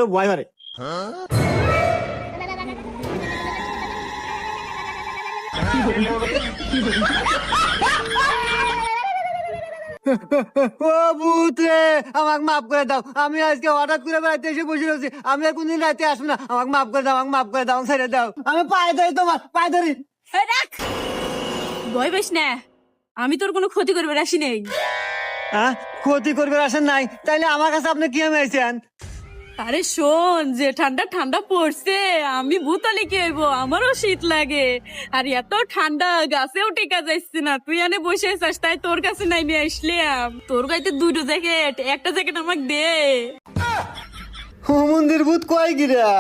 ভয় মারে। ও ভূত রে, আমাকে মাফ করে দাও। আমি আজকে হঠাৎ করে বাড়িতে এসে বসে রয়েছি। আমি আর কোনদিন রাতে আসবো না। আমাকে মাফ করে দাও, আমাকে মাফ করে দাও, ছেড়ে দাও। আমি পায়ে ধরি, তোমার পায়ে ধরি। রাখ, ভয় পাইস না, আমি তোর কোনো ক্ষতি করবে আসি নেই। হ্যাঁ, ক্ষতি করবে আসেন নাই, তাইলে আমার কাছে আপনি কি আমেছেন? আরে শোন, যে ঠান্ডা ঠান্ডা পড়ছে, আমি ভূতালি কি হইব, আমারও শীত লাগে। আর এত ঠান্ডা গাছেও টিকা যাচ্ছে না, তুই এনে বসে আছিস, তাই তোর কাছে নাইমে আসলাম। তোর গাইতে দুটো জ্যাকেট, একটা জ্যাকেট আমাকে দে। ও মন্দির ভূত কয় গিরা?